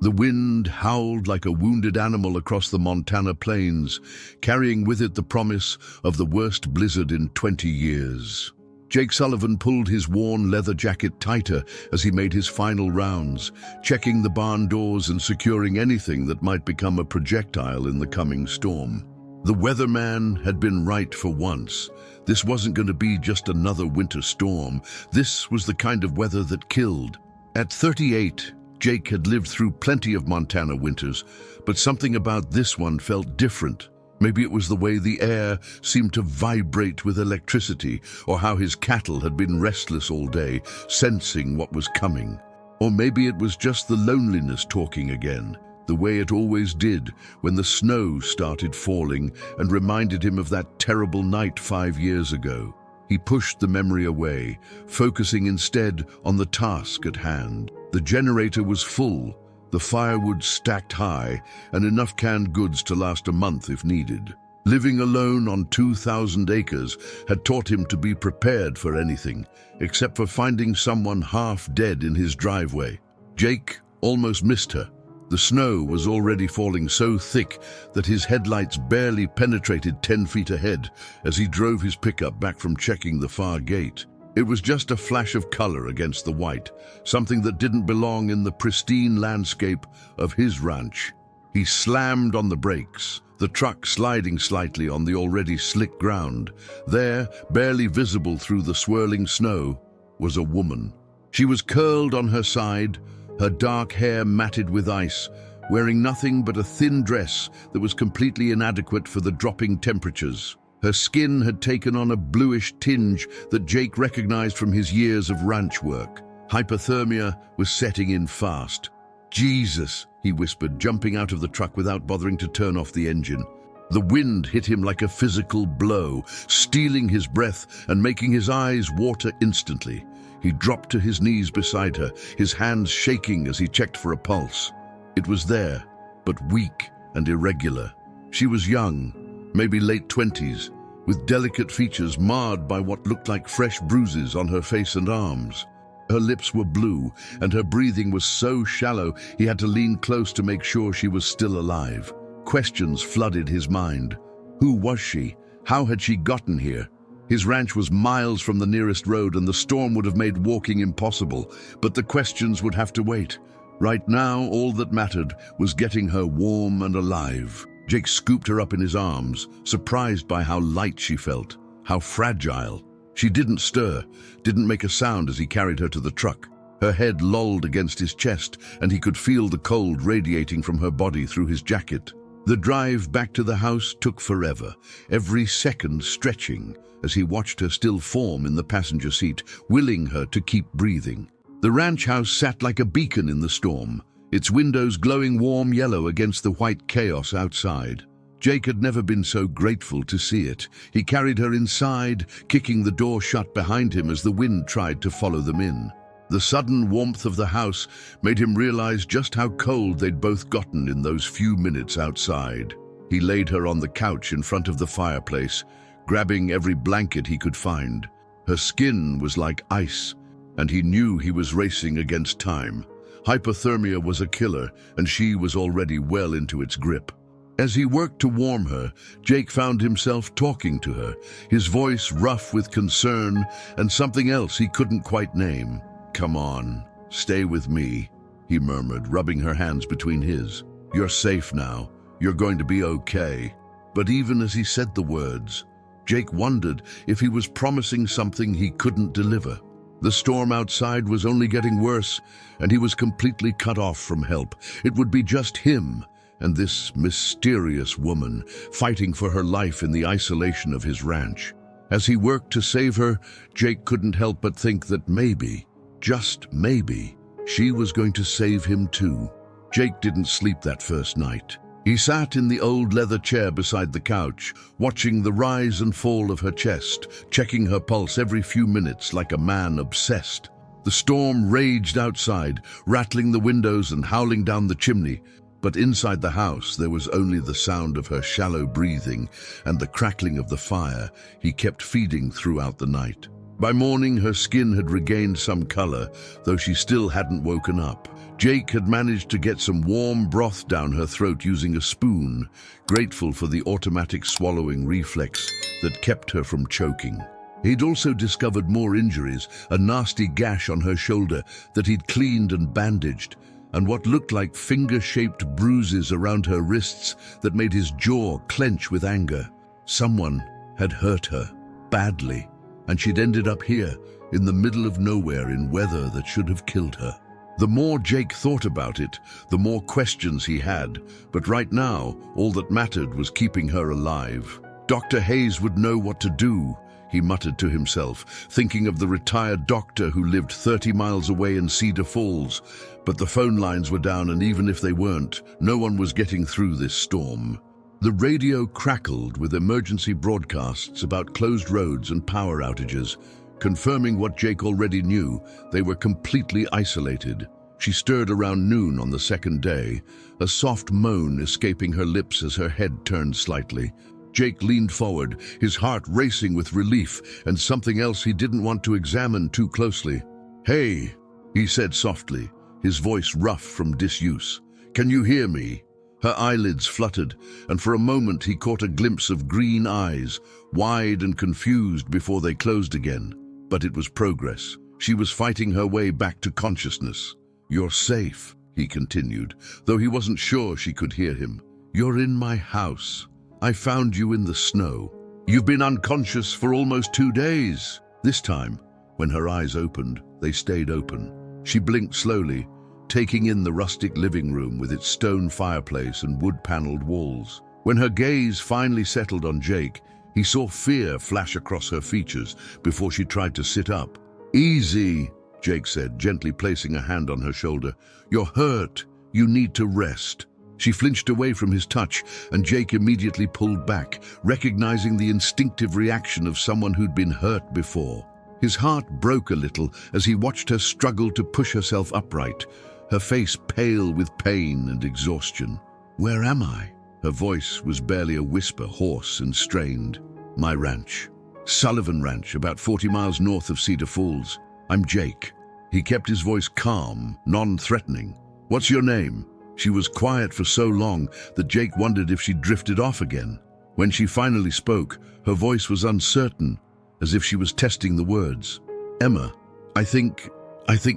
The wind howled like a wounded animal across the Montana plains, carrying with it the promise of the worst blizzard in 20 years. Jake Sullivan pulled his worn leather jacket tighter as he made his final rounds, checking the barn doors and securing anything that might become a projectile in the coming storm. The weatherman had been right for once. This wasn't going to be just another winter storm. This was the kind of weather that killed. At 38, Jake had lived through plenty of Montana winters, but something about this one felt different. Maybe it was the way the air seemed to vibrate with electricity, or how his cattle had been restless all day, sensing what was coming. Or maybe it was just the loneliness talking again, the way it always did when the snow started falling and reminded him of that terrible night 5 years ago. He pushed the memory away, focusing instead on the task at hand. The generator was full, the firewood stacked high, and enough canned goods to last a month if needed. Living alone on 2,000 acres had taught him to be prepared for anything, except for finding someone half dead in his driveway. Jake almost missed her. The snow was already falling so thick that his headlights barely penetrated 10 feet ahead as he drove his pickup back from checking the far gate. It was just a flash of color against the white, something that didn't belong in the pristine landscape of his ranch. He slammed on the brakes, the truck sliding slightly on the already slick ground. There, barely visible through the swirling snow, was a woman. She was curled on her side, her dark hair matted with ice, wearing nothing but a thin dress that was completely inadequate for the dropping temperatures. Her skin had taken on a bluish tinge that Jake recognized from his years of ranch work. Hypothermia was setting in fast. "Jesus," he whispered, jumping out of the truck without bothering to turn off the engine. The wind hit him like a physical blow, stealing his breath and making his eyes water instantly. He dropped to his knees beside her, his hands shaking as he checked for a pulse. It was there, but weak and irregular. She was young, maybe late 20s, with delicate features marred by what looked like fresh bruises on her face and arms. Her lips were blue, and her breathing was so shallow he had to lean close to make sure she was still alive. Questions flooded his mind. Who was she? How had she gotten here? His ranch was miles from the nearest road, and the storm would have made walking impossible, but the questions would have to wait. Right now, all that mattered was getting her warm and alive. Jake scooped her up in his arms, surprised by how light she felt, how fragile. She didn't stir, didn't make a sound as he carried her to the truck. Her head lolled against his chest, and he could feel the cold radiating from her body through his jacket. The drive back to the house took forever, every second stretching, as he watched her still form in the passenger seat, willing her to keep breathing. The ranch house sat like a beacon in the storm, its windows glowing warm yellow against the white chaos outside. Jake had never been so grateful to see it. He carried her inside, kicking the door shut behind him as the wind tried to follow them in. The sudden warmth of the house made him realize just how cold they'd both gotten in those few minutes outside. He laid her on the couch in front of the fireplace, grabbing every blanket he could find. Her skin was like ice, and he knew he was racing against time. Hypothermia was a killer, and she was already well into its grip. As he worked to warm her, Jake found himself talking to her, his voice rough with concern and something else he couldn't quite name. "Come on, stay with me," he murmured, rubbing her hands between his. "You're safe now. You're going to be okay." But even as he said the words, Jake wondered if he was promising something he couldn't deliver. The storm outside was only getting worse, and he was completely cut off from help. It would be just him and this mysterious woman fighting for her life in the isolation of his ranch. As he worked to save her, Jake couldn't help but think that maybe, just maybe, she was going to save him too. Jake didn't sleep that first night. He sat in the old leather chair beside the couch, watching the rise and fall of her chest, checking her pulse every few minutes like a man obsessed. The storm raged outside, rattling the windows and howling down the chimney, but inside the house there was only the sound of her shallow breathing and the crackling of the fire he kept feeding throughout the night. By morning, her skin had regained some color, though she still hadn't woken up. Jake had managed to get some warm broth down her throat using a spoon, grateful for the automatic swallowing reflex that kept her from choking. He'd also discovered more injuries, a nasty gash on her shoulder that he'd cleaned and bandaged, and what looked like finger-shaped bruises around her wrists that made his jaw clench with anger. Someone had hurt her, badly, and she'd ended up here, in the middle of nowhere in weather that should have killed her. The more Jake thought about it, the more questions he had, but right now, all that mattered was keeping her alive. Dr. Hayes would know what to do, he muttered to himself, thinking of the retired doctor who lived 30 miles away in Cedar Falls. But the phone lines were down, and even if they weren't, no one was getting through this storm. The radio crackled with emergency broadcasts about closed roads and power outages, confirming what Jake already knew. They were completely isolated. She stirred around noon on the second day, a soft moan escaping her lips as her head turned slightly. Jake leaned forward, his heart racing with relief and something else he didn't want to examine too closely. "Hey," he said softly, his voice rough from disuse. "Can you hear me?" Her eyelids fluttered, and for a moment he caught a glimpse of green eyes, wide and confused before they closed again. But it was progress. She was fighting her way back to consciousness. "You're safe," he continued, though he wasn't sure she could hear him. "You're in my house. I found you in the snow. You've been unconscious for almost 2 days." This time, when her eyes opened, they stayed open. She blinked slowly, taking in the rustic living room with its stone fireplace and wood-paneled walls. When her gaze finally settled on Jake, he saw fear flash across her features before she tried to sit up. "Easy," Jake said, gently placing a hand on her shoulder. "You're hurt. You need to rest." She flinched away from his touch, and Jake immediately pulled back, recognizing the instinctive reaction of someone who'd been hurt before. His heart broke a little as he watched her struggle to push herself upright, her face pale with pain and exhaustion. "Where am I?" Her voice was barely a whisper, hoarse and strained. "My ranch. Sullivan Ranch, about 40 miles north of Cedar Falls. I'm Jake." He kept his voice calm, non-threatening. "What's your name?" She was quiet for so long that Jake wondered if she'd drifted off again. When she finally spoke, her voice was uncertain, as if she was testing the words. "Emma. I think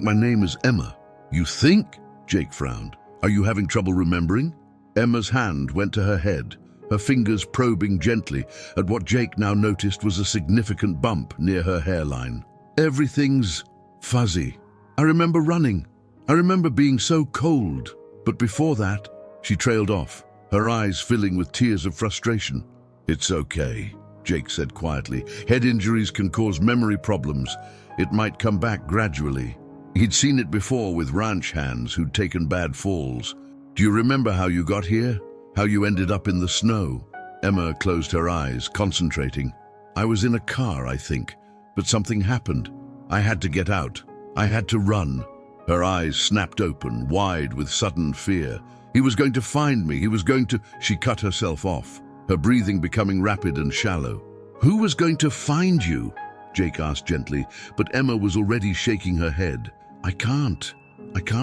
my name is Emma." "You think?" Jake frowned. "Are you having trouble remembering?" Emma's hand went to her head, her fingers probing gently at what Jake now noticed was a significant bump near her hairline. "Everything's fuzzy. I remember running. I remember being so cold. But before that," she trailed off, her eyes filling with tears of frustration. "It's okay," Jake said quietly. "Head injuries can cause memory problems. It might come back gradually." He'd seen it before with ranch hands who'd taken bad falls. "Do you remember how you got here? How you ended up in the snow?" Emma closed her eyes, concentrating. "I was in a car, I think, but something happened. I had to get out. I had to run." Her eyes snapped open, wide with sudden fear. "He was going to find me. He was going to—" She cut herself off, her breathing becoming rapid and shallow. "Who was going to find you?" Jake asked gently, but Emma was already shaking her head. I can't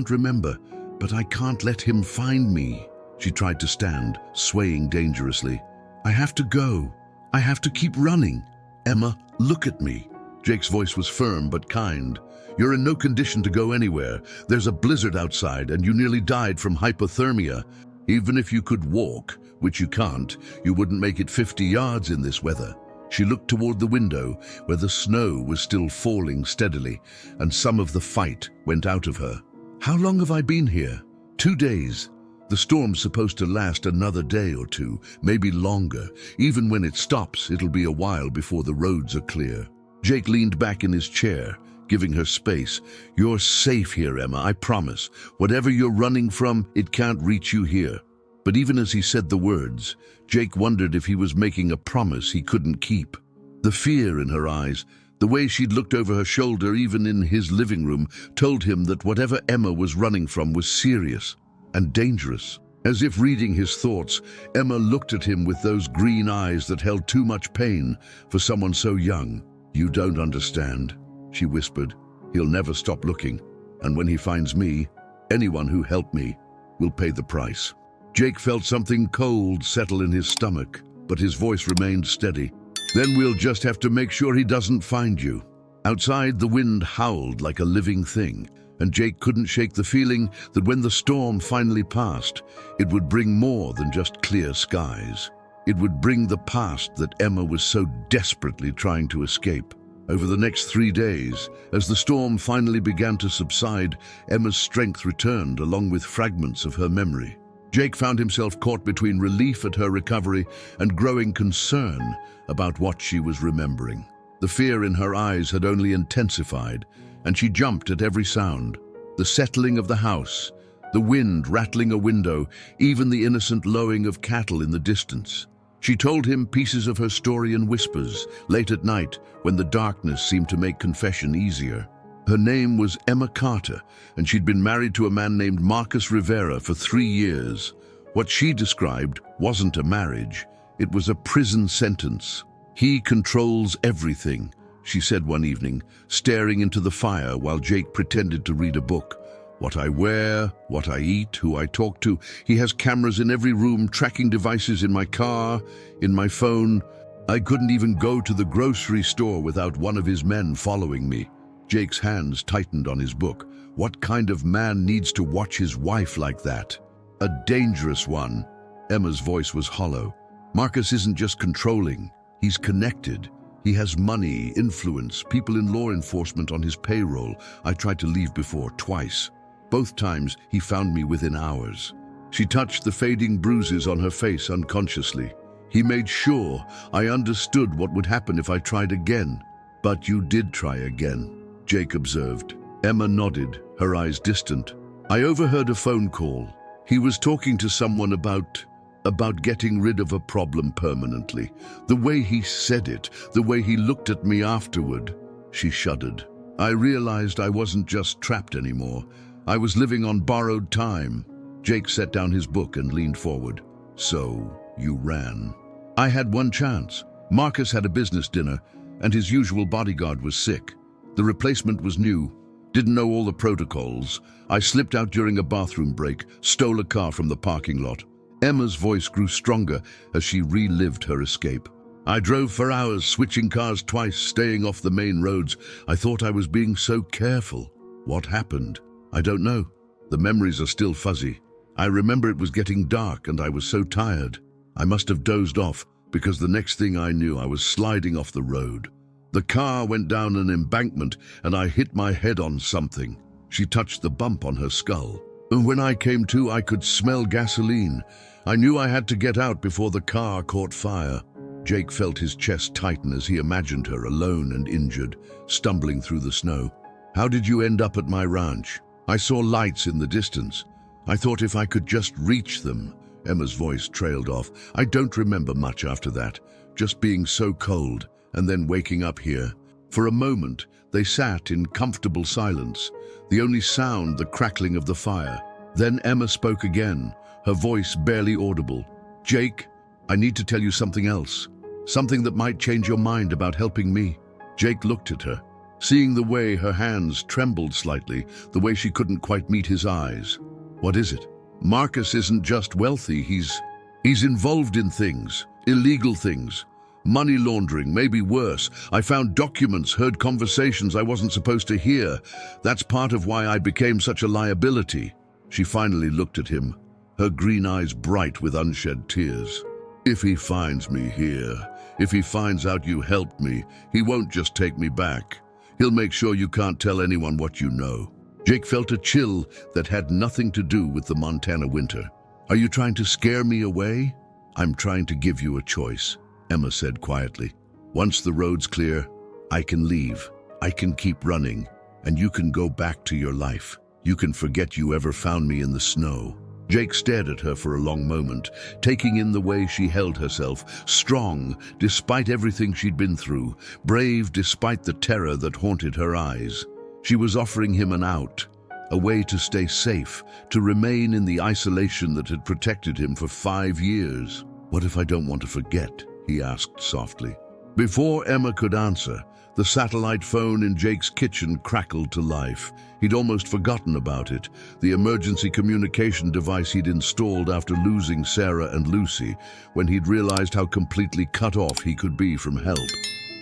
remember, but I can't let him find me." She tried to stand, swaying dangerously. "I have to go. I have to keep running. Emma, look at me." Jake's voice was firm but kind. "You're in no condition to go anywhere. There's a blizzard outside, and you nearly died from hypothermia. Even if you could walk, which you can't, you wouldn't make it 50 yards in this weather." She looked toward the window, where the snow was still falling steadily, and some of the fight went out of her. "How long have I been here?" 2 days. The storm's supposed to last another day or two, maybe longer. Even when it stops, it'll be a while before the roads are clear. Jake leaned back in his chair, giving her space. "You're safe here, Emma, I promise. Whatever you're running from, it can't reach you here." But even as he said the words, Jake wondered if he was making a promise he couldn't keep. The fear in her eyes, the way she'd looked over her shoulder even in his living room, told him that whatever Emma was running from was serious and dangerous. As if reading his thoughts, Emma looked at him with those green eyes that held too much pain for someone so young. "You don't understand," she whispered. "He'll never stop looking. And when he finds me..." Anyone who helped me will pay the price. Jake felt something cold settle in his stomach, but his voice remained steady. Then we'll just have to make sure he doesn't find you. Outside, the wind howled like a living thing, and Jake couldn't shake the feeling that when the storm finally passed, it would bring more than just clear skies. It would bring the past that Emma was so desperately trying to escape. Over the next 3 days, as the storm finally began to subside, Emma's strength returned along with fragments of her memory. Jake found himself caught between relief at her recovery and growing concern about what she was remembering. The fear in her eyes had only intensified, and she jumped at every sound. The settling of the house, the wind rattling a window, even the innocent lowing of cattle in the distance. She told him pieces of her story in whispers, late at night, when the darkness seemed to make confession easier. Her name was Emma Carter, and she'd been married to a man named Marcus Rivera for 3 years. What she described wasn't a marriage, it was a prison sentence. "He controls everything," she said one evening, staring into the fire while Jake pretended to read a book. "What I wear, what I eat, who I talk to. He has cameras in every room, tracking devices in my car, in my phone. I couldn't even go to the grocery store without one of his men following me." Jake's hands tightened on his book. What kind of man needs to watch his wife like that? A dangerous one. Emma's voice was hollow. Marcus isn't just controlling, he's connected. He has money, influence, people in law enforcement on his payroll. I tried to leave before, twice. Both times, he found me within hours. She touched the fading bruises on her face unconsciously. He made sure I understood what would happen if I tried again. "But you did try again," Jake observed. Emma nodded, her eyes distant. "I overheard a phone call. He was talking to someone about getting rid of a problem permanently. The way he said it, the way he looked at me afterward." She shuddered. "I realized I wasn't just trapped anymore. I was living on borrowed time." Jake set down his book and leaned forward. "So, you ran." "I had one chance. Marcus had a business dinner, and his usual bodyguard was sick. The replacement was new. Didn't know all the protocols. I slipped out during a bathroom break, stole a car from the parking lot." Emma's voice grew stronger as she relived her escape. "I drove for hours, switching cars twice, staying off the main roads. I thought I was being so careful. What happened? I don't know. The memories are still fuzzy. I remember it was getting dark and I was so tired. I must have dozed off because the next thing I knew I was sliding off the road. The car went down an embankment and I hit my head on something." She touched the bump on her skull. "And when I came to, I could smell gasoline. I knew I had to get out before the car caught fire." Jake felt his chest tighten as he imagined her alone and injured, stumbling through the snow. "How did you end up at my ranch?" "I saw lights in the distance. I thought if I could just reach them." Emma's voice trailed off. "I don't remember much after that, just being so cold and then waking up here." For a moment, they sat in comfortable silence, the only sound the crackling of the fire. Then Emma spoke again, her voice barely audible. "Jake, I need to tell you something else. Something that might change your mind about helping me." Jake looked at her, seeing the way her hands trembled slightly, the way she couldn't quite meet his eyes. "What is it?" "Marcus isn't just wealthy, he's involved in things, illegal things. Money laundering, maybe worse. I found documents, heard conversations I wasn't supposed to hear. That's part of why I became such a liability." She finally looked at him, her green eyes bright with unshed tears. "If he finds me here, if he finds out you helped me, he won't just take me back. He'll make sure you can't tell anyone what you know." Jake felt a chill that had nothing to do with the Montana winter. "Are you trying to scare me away?" "I'm trying to give you a choice," Emma said quietly. "Once the road's clear, I can leave. I can keep running, and you can go back to your life. You can forget you ever found me in the snow." Jake stared at her for a long moment, taking in the way she held herself, strong despite everything she'd been through, brave despite the terror that haunted her eyes. She was offering him an out, a way to stay safe, to remain in the isolation that had protected him for 5 years. "What if I don't want to forget?" he asked softly. Before Emma could answer, the satellite phone in Jake's kitchen crackled to life. He'd almost forgotten about it, the emergency communication device he'd installed after losing Sarah and Lucy, when he'd realized how completely cut off he could be from help.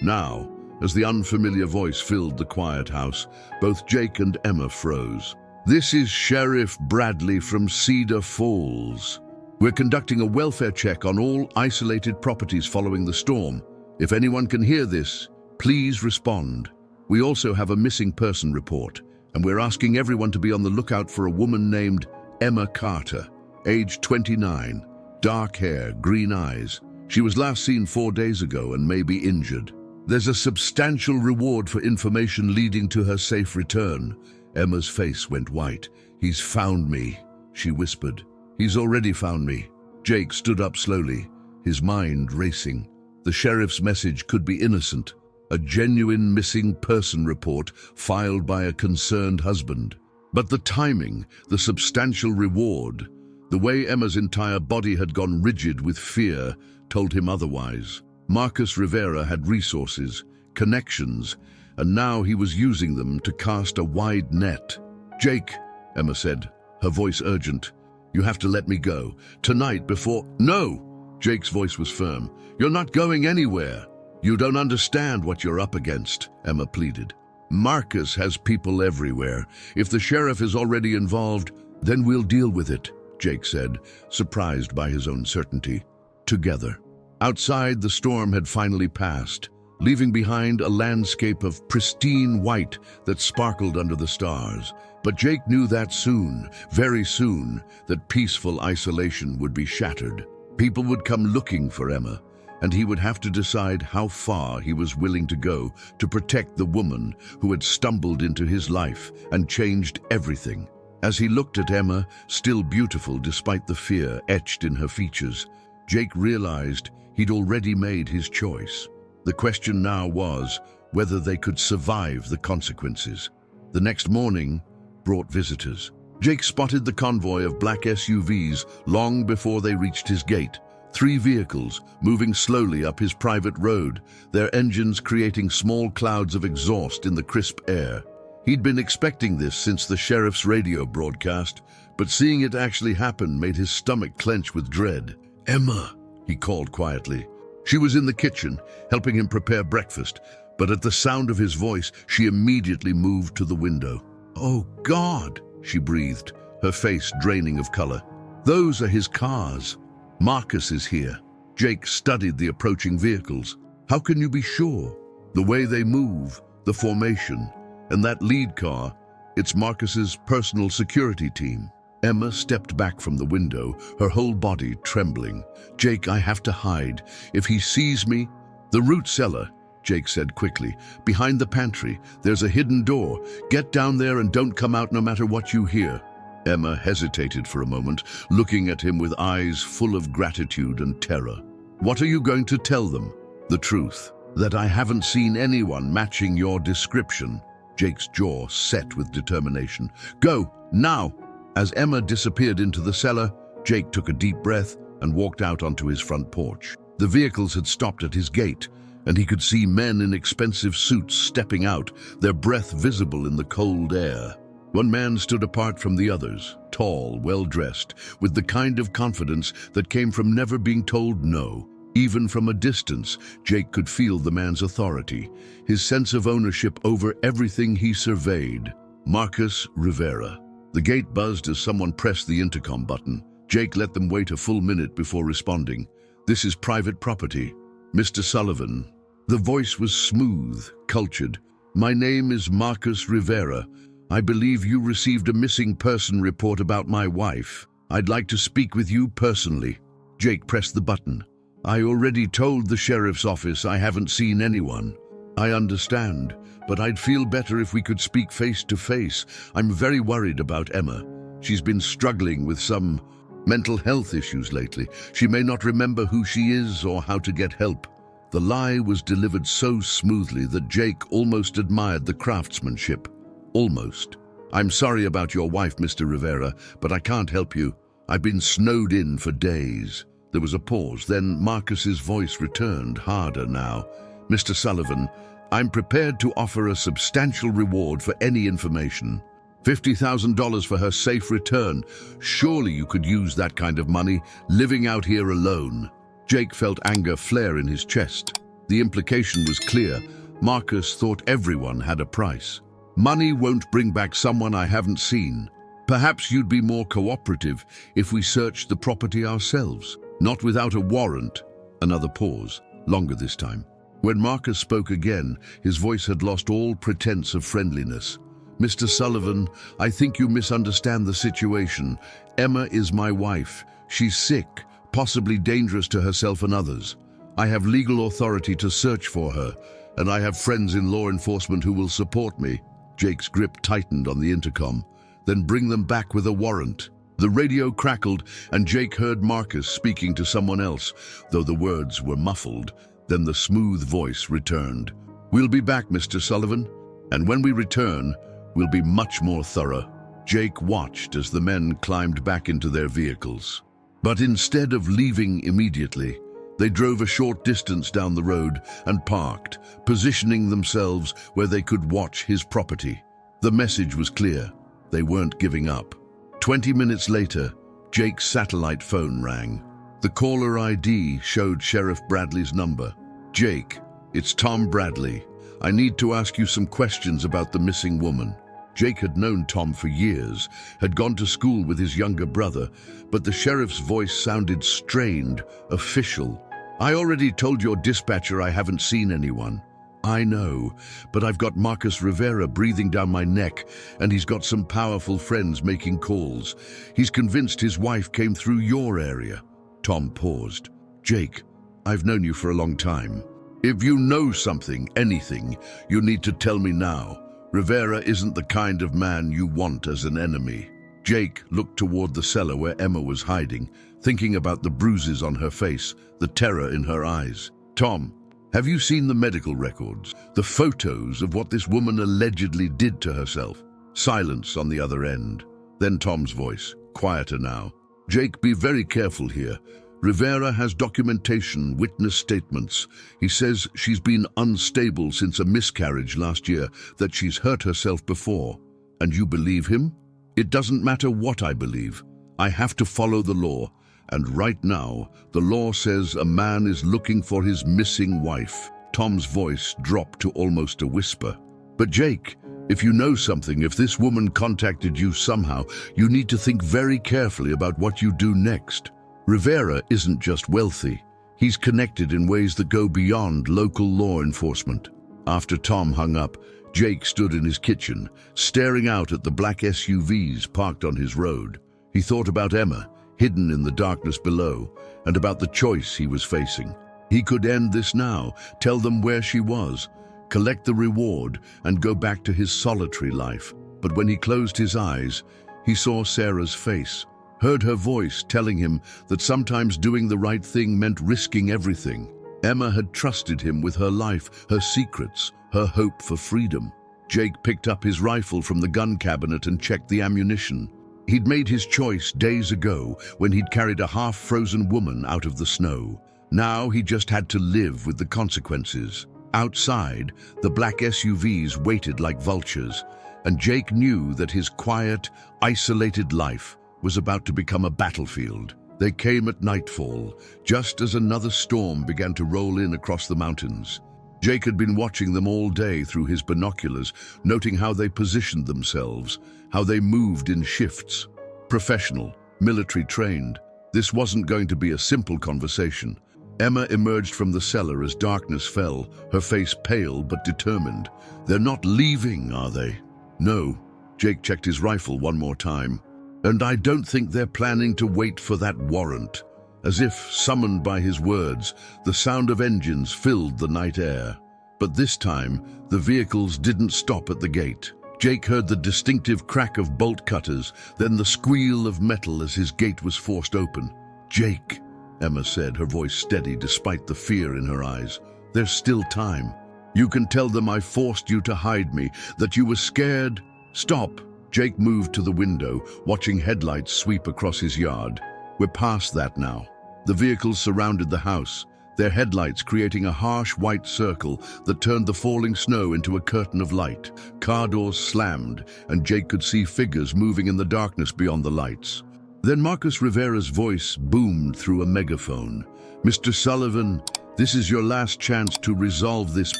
Now, as the unfamiliar voice filled the quiet house, both Jake and Emma froze. "This is Sheriff Bradley from Cedar Falls. We're conducting a welfare check on all isolated properties following the storm. If anyone can hear this, please respond. We also have a missing person report, and we're asking everyone to be on the lookout for a woman named Emma Carter, age 29, dark hair, green eyes. She was last seen 4 days ago and may be injured. There's a substantial reward for information leading to her safe return." Emma's face went white. "He's found me," she whispered. "He's already found me." Jake stood up slowly, his mind racing. The sheriff's message could be innocent, a genuine missing person report filed by a concerned husband. But the timing, the substantial reward, the way Emma's entire body had gone rigid with fear, told him otherwise. Marcus Rivera had resources, connections, and now he was using them to cast a wide net. "Jake," Emma said, her voice urgent, "you have to let me go. Tonight before—" "No!" Jake's voice was firm. "You're not going anywhere. You don't understand what you're up against," Emma pleaded. "Marcus has people everywhere. If the sheriff is already involved, then we'll deal with it," Jake said, surprised by his own certainty. Together. Outside, the storm had finally passed, leaving behind a landscape of pristine white that sparkled under the stars. But Jake knew that soon, very soon, that peaceful isolation would be shattered. People would come looking for Emma, and he would have to decide how far he was willing to go to protect the woman who had stumbled into his life and changed everything. As he looked at Emma, still beautiful despite the fear etched in her features, Jake realized he'd already made his choice. The question now was whether they could survive the consequences. The next morning brought visitors. Jake spotted the convoy of black SUVs long before they reached his gate. 3 vehicles moving slowly up his private road, their engines creating small clouds of exhaust in the crisp air. He'd been expecting this since the sheriff's radio broadcast, but seeing it actually happen made his stomach clench with dread. "Emma," he called quietly. She was in the kitchen, helping him prepare breakfast, but at the sound of his voice, she immediately moved to the window. "Oh, God," she breathed, her face draining of color. "Those are his cars. Marcus is here." Jake studied the approaching vehicles. "How can you be sure?" "The way they move, the formation, and that lead car, it's Marcus's personal security team." Emma stepped back from the window, her whole body trembling. "Jake, I have to hide. If he sees me—" "The root cellar," Jake said quickly. "Behind the pantry. There's a hidden door. Get down there and don't come out no matter what you hear." Emma hesitated for a moment, looking at him with eyes full of gratitude and terror. "What are you going to tell them?" "The truth. That I haven't seen anyone matching your description." Jake's jaw set with determination. "Go, now!" As Emma disappeared into the cellar, Jake took a deep breath and walked out onto his front porch. The vehicles had stopped at his gate, and he could see men in expensive suits stepping out, their breath visible in the cold air. One man stood apart from the others, tall, well-dressed, with the kind of confidence that came from never being told no. Even from a distance, Jake could feel the man's authority, his sense of ownership over everything he surveyed. Marcus Rivera. The gate buzzed as someone pressed the intercom button. Jake let them wait a full minute before responding. "This is private property. Mr. Sullivan." The voice was smooth, cultured. "My name is Marcus Rivera. I believe you received a missing person report about my wife. I'd like to speak with you personally." Jake pressed the button. "I already told the sheriff's office I haven't seen anyone." "I understand, but I'd feel better if we could speak face to face. I'm very worried about Emma. She's been struggling with some mental health issues lately. She may not remember who she is or how to get help." The lie was delivered so smoothly that Jake almost admired the craftsmanship. Almost. "I'm sorry about your wife, Mr. Rivera, but I can't help you. I've been snowed in for days." There was a pause, then Marcus's voice returned, harder now. "Mr. Sullivan, I'm prepared to offer a substantial reward for any information. $50,000 for her safe return. Surely you could use that kind of money living out here alone." Jake felt anger flare in his chest. The implication was clear. Marcus thought everyone had a price. "Money won't bring back someone I haven't seen. Perhaps you'd be more cooperative if we searched the property ourselves, not without a warrant." Another pause, longer this time. When Marcus spoke again, his voice had lost all pretense of friendliness. "Mr. Sullivan, I think you misunderstand the situation. Emma is my wife. She's sick, possibly dangerous to herself and others. I have legal authority to search for her, and I have friends in law enforcement who will support me." Jake's grip tightened on the intercom. "Then bring them back with a warrant." The radio crackled, and Jake heard Marcus speaking to someone else, though the words were muffled. Then the smooth voice returned. "We'll be back, Mr. Sullivan, and when we return, we'll be much more thorough." Jake watched as the men climbed back into their vehicles. But instead of leaving immediately, they drove a short distance down the road and parked, positioning themselves where they could watch his property. The message was clear. They weren't giving up. 20 minutes later, Jake's satellite phone rang. The caller ID showed Sheriff Bradley's number. "Jake, it's Tom Bradley. I need to ask you some questions about the missing woman." Jake had known Tom for years, had gone to school with his younger brother, but the sheriff's voice sounded strained, official. "I already told your dispatcher I haven't seen anyone." "I know, but I've got Marcus Rivera breathing down my neck, and he's got some powerful friends making calls. He's convinced his wife came through your area." Tom paused. "Jake, I've known you for a long time. If you know something, anything, you need to tell me now. Rivera isn't the kind of man you want as an enemy." Jake looked toward the cellar where Emma was hiding, thinking about the bruises on her face, the terror in her eyes. "Tom, have you seen the medical records? The photos of what this woman allegedly did to herself?" Silence on the other end. Then Tom's voice, quieter now. "Jake, be very careful here. Rivera has documentation, witness statements. He says she's been unstable since a miscarriage last year, that she's hurt herself before. And you believe him? It doesn't matter what I believe. I have to follow the law. And right now, the law says a man is looking for his missing wife." Tom's voice dropped to almost a whisper. "But Jake, if you know something, if this woman contacted you somehow, you need to think very carefully about what you do next. Rivera isn't just wealthy. He's connected in ways that go beyond local law enforcement." After Tom hung up, Jake stood in his kitchen, staring out at the black SUVs parked on his road. He thought about Emma, hidden in the darkness below, and about the choice he was facing. He could end this now, tell them where she was, collect the reward, and go back to his solitary life. But when he closed his eyes, he saw Sarah's face, heard her voice telling him that sometimes doing the right thing meant risking everything. Emma had trusted him with her life, her secrets, her hope for freedom. Jake picked up his rifle from the gun cabinet and checked the ammunition. He'd made his choice days ago when he'd carried a half-frozen woman out of the snow. Now he just had to live with the consequences. Outside, the black SUVs waited like vultures, and Jake knew that his quiet, isolated life was about to become a battlefield. They came at nightfall, just as another storm began to roll in across the mountains. Jake had been watching them all day through his binoculars, noting how they positioned themselves, how they moved in shifts. Professional, military trained. This wasn't going to be a simple conversation. Emma emerged from the cellar as darkness fell, her face pale but determined. "They're not leaving, are they?" "No." Jake checked his rifle one more time. "And I don't think they're planning to wait for that warrant." As if summoned by his words, the sound of engines filled the night air. But this time, the vehicles didn't stop at the gate. Jake heard the distinctive crack of bolt cutters, then the squeal of metal as his gate was forced open. "Jake," Emma said, her voice steady despite the fear in her eyes, "there's still time. You can tell them I forced you to hide me, that you were scared." "Stop." Jake moved to the window, watching headlights sweep across his yard. "We're past that now." The vehicles surrounded the house, their headlights creating a harsh white circle that turned the falling snow into a curtain of light. Car doors slammed, and Jake could see figures moving in the darkness beyond the lights. Then Marcus Rivera's voice boomed through a megaphone. "Mr. Sullivan, this is your last chance to resolve this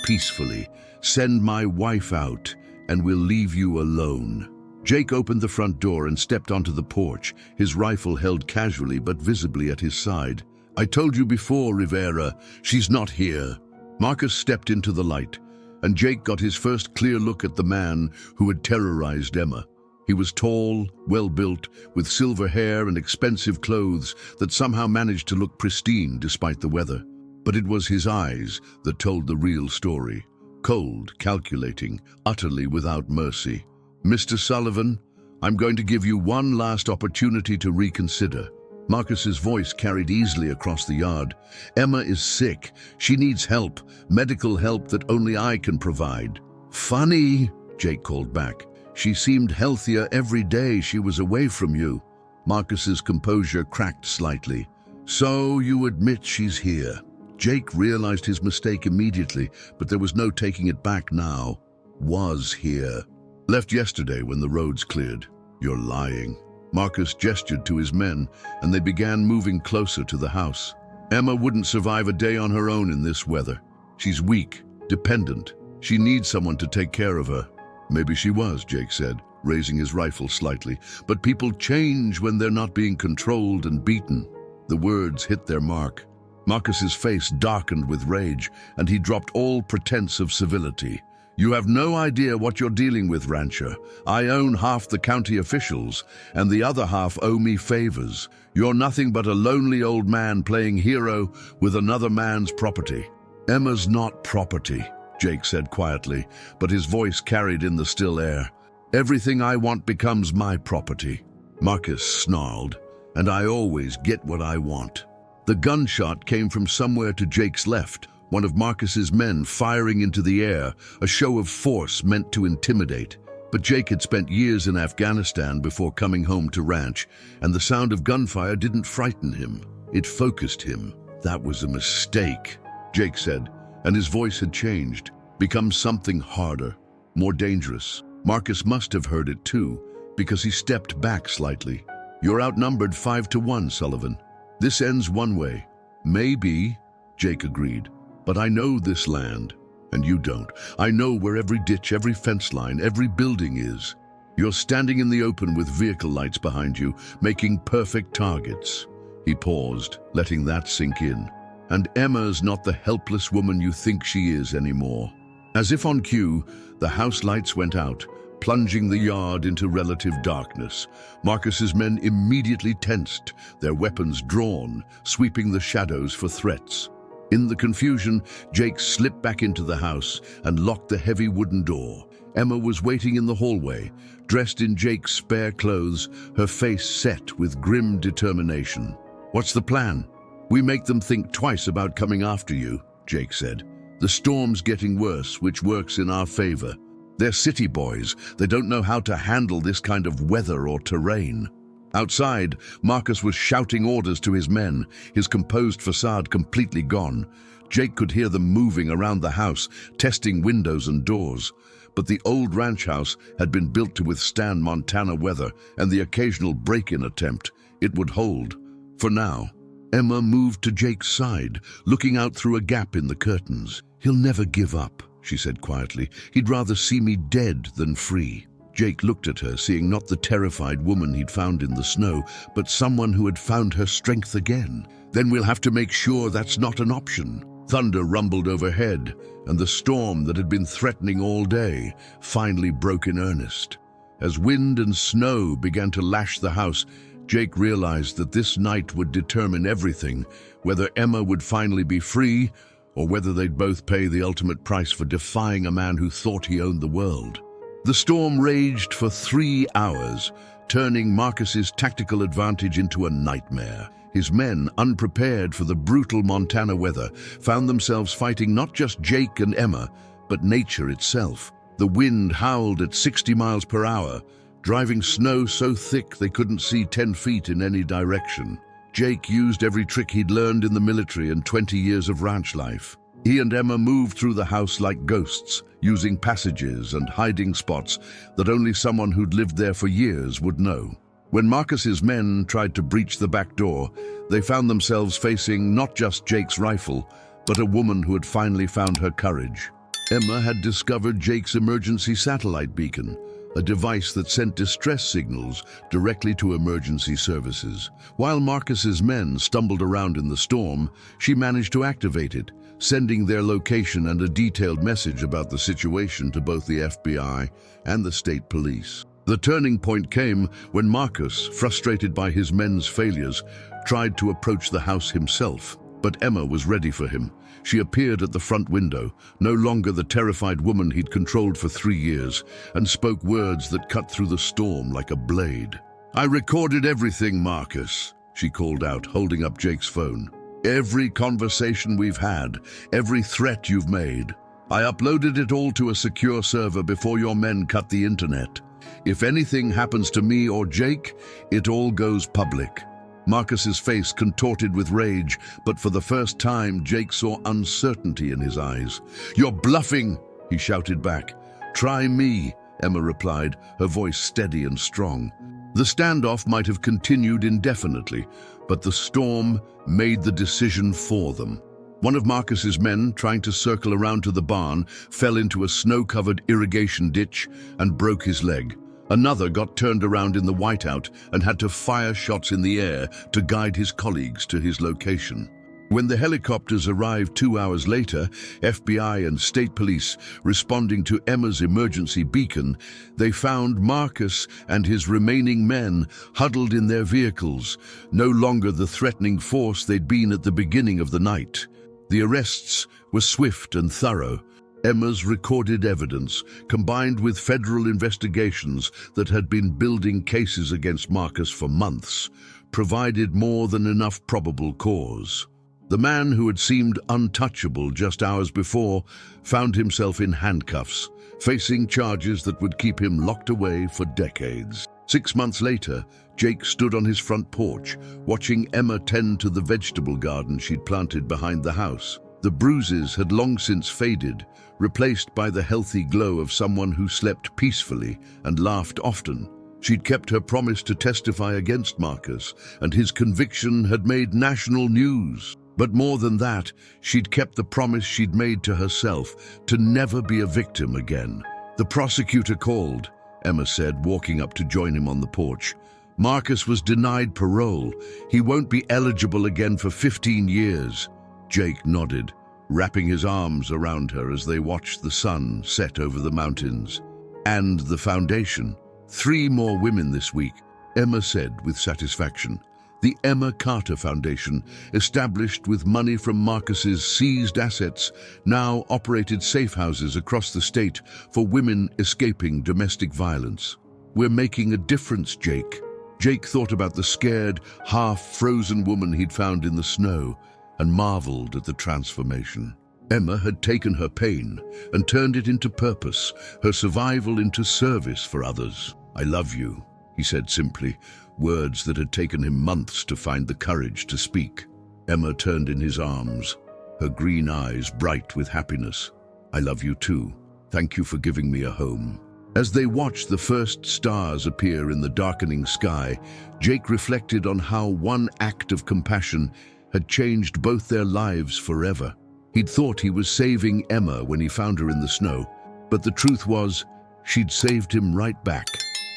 peacefully. Send my wife out, and we'll leave you alone." Jake opened the front door and stepped onto the porch, his rifle held casually but visibly at his side. "I told you before, Rivera, she's not here." Marcus stepped into the light, and Jake got his first clear look at the man who had terrorized Emma. He was tall, well-built, with silver hair and expensive clothes that somehow managed to look pristine despite the weather. But it was his eyes that told the real story. Cold, calculating, utterly without mercy. "Mr. Sullivan, I'm going to give you one last opportunity to reconsider." Marcus's voice carried easily across the yard. "Emma is sick. She needs help, medical help that only I can provide." "Funny," Jake called back. "She seemed healthier every day she was away from you." Marcus's composure cracked slightly. "So you admit she's here." Jake realized his mistake immediately, but there was no taking it back now. "Was here. Left yesterday when the roads cleared." "You're lying." Marcus gestured to his men, and they began moving closer to the house. "Emma wouldn't survive a day on her own in this weather. She's weak, dependent. She needs someone to take care of her." "Maybe she was," Jake said, raising his rifle slightly. "But people change when they're not being controlled and beaten." The words hit their mark. Marcus's face darkened with rage, and he dropped all pretense of civility. "You have no idea what you're dealing with, rancher. I own half the county officials, and the other half owe me favors. You're nothing but a lonely old man playing hero with another man's property." "Emma's not property," Jake said quietly, but his voice carried in the still air. "Everything I want becomes my property." Marcus snarled, "And I always get what I want." The gunshot came from somewhere to Jake's left, one of Marcus's men firing into the air, a show of force meant to intimidate. But Jake had spent years in Afghanistan before coming home to ranch, and the sound of gunfire didn't frighten him. It focused him. "That was a mistake," Jake said, and his voice had changed, become something harder, more dangerous. Marcus must have heard it too, because he stepped back slightly. "You're outnumbered 5-1, Sullivan. This ends one way." "Maybe," Jake agreed. "But I know this land, and you don't. I know where every ditch, every fence line, every building is. You're standing in the open with vehicle lights behind you, making perfect targets." He paused, letting that sink in. "And Emma's not the helpless woman you think she is anymore." As if on cue, the house lights went out, plunging the yard into relative darkness. Marcus's men immediately tensed, their weapons drawn, sweeping the shadows for threats. In the confusion, Jake slipped back into the house and locked the heavy wooden door. Emma was waiting in the hallway, dressed in Jake's spare clothes, her face set with grim determination. "What's the plan?" "We make them think twice about coming after you," Jake said. "The storm's getting worse, which works in our favor. They're city boys. They don't know how to handle this kind of weather or terrain." Outside, Marcus was shouting orders to his men, his composed facade completely gone. Jake could hear them moving around the house, testing windows and doors. But the old ranch house had been built to withstand Montana weather and the occasional break-in attempt. It would hold. For now. Emma moved to Jake's side, looking out through a gap in the curtains. "He'll never give up," she said quietly. "He'd rather see me dead than free." Jake looked at her, seeing not the terrified woman he'd found in the snow, but someone who had found her strength again. "Then we'll have to make sure that's not an option." Thunder rumbled overhead, and the storm that had been threatening all day finally broke in earnest. As wind and snow began to lash the house, Jake realized that this night would determine everything, whether Emma would finally be free, or whether they'd both pay the ultimate price for defying a man who thought he owned the world. The storm raged for 3 hours, turning Marcus's tactical advantage into a nightmare. His men, unprepared for the brutal Montana weather, found themselves fighting not just Jake and Emma, but nature itself. The wind howled at 60 miles per hour, driving snow so thick they couldn't see 10 feet in any direction. Jake used every trick he'd learned in the military and 20 years of ranch life. He and Emma moved through the house like ghosts, using passages and hiding spots that only someone who'd lived there for years would know. When Marcus's men tried to breach the back door, they found themselves facing not just Jake's rifle, but a woman who had finally found her courage. Emma had discovered Jake's emergency satellite beacon, a device that sent distress signals directly to emergency services. While Marcus's men stumbled around in the storm, she managed to activate it, sending their location and a detailed message about the situation to both the FBI and the state police. The turning point came when Marcus, frustrated by his men's failures, tried to approach the house himself. But Emma was ready for him. She appeared at the front window, no longer the terrified woman he'd controlled for 3 years, and spoke words that cut through the storm like a blade. "I recorded everything, Marcus," she called out, holding up Jake's phone. "Every conversation we've had, every threat you've made. I uploaded it all to a secure server before your men cut the internet. If anything happens to me or Jake, it all goes public." Marcus's face contorted with rage, but for the first time, Jake saw uncertainty in his eyes. "You're bluffing," he shouted back. "Try me," Emma replied, her voice steady and strong. The standoff might have continued indefinitely, but the storm made the decision for them. One of Marcus's men, trying to circle around to the barn, fell into a snow-covered irrigation ditch and broke his leg. Another got turned around in the whiteout and had to fire shots in the air to guide his colleagues to his location. When the helicopters arrived 2 hours later, FBI and state police responding to Emma's emergency beacon, they found Marcus and his remaining men huddled in their vehicles, no longer the threatening force they'd been at the beginning of the night. The arrests were swift and thorough. Emma's recorded evidence, combined with federal investigations that had been building cases against Marcus for months, provided more than enough probable cause. The man who had seemed untouchable just hours before found himself in handcuffs, facing charges that would keep him locked away for decades. 6 months later, Jake stood on his front porch, watching Emma tend to the vegetable garden she'd planted behind the house. The bruises had long since faded, replaced by the healthy glow of someone who slept peacefully and laughed often. She'd kept her promise to testify against Marcus, and his conviction had made national news. But more than that, she'd kept the promise she'd made to herself to never be a victim again. "The prosecutor called," Emma said, walking up to join him on the porch. "Marcus was denied parole. He won't be eligible again for 15 years. Jake nodded, wrapping his arms around her as they watched the sun set over the mountains. "And the foundation. 3 more women this week," Emma said with satisfaction. The Emma Carter Foundation, established with money from Marcus's seized assets, now operated safe houses across the state for women escaping domestic violence. "We're making a difference, Jake." Jake thought about the scared, half-frozen woman he'd found in the snow and marveled at the transformation. Emma had taken her pain and turned it into purpose, her survival into service for others. "I love you," he said simply, words that had taken him months to find the courage to speak. Emma turned in his arms, her green eyes bright with happiness. "I love you too. Thank you for giving me a home." As they watched the first stars appear in the darkening sky, Jake reflected on how one act of compassion had changed both their lives forever. He'd thought he was saving Emma when he found her in the snow, but the truth was, she'd saved him right back.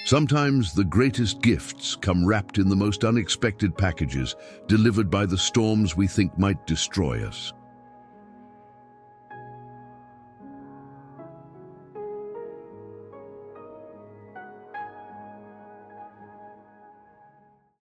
Sometimes the greatest gifts come wrapped in the most unexpected packages, delivered by the storms we think might destroy us.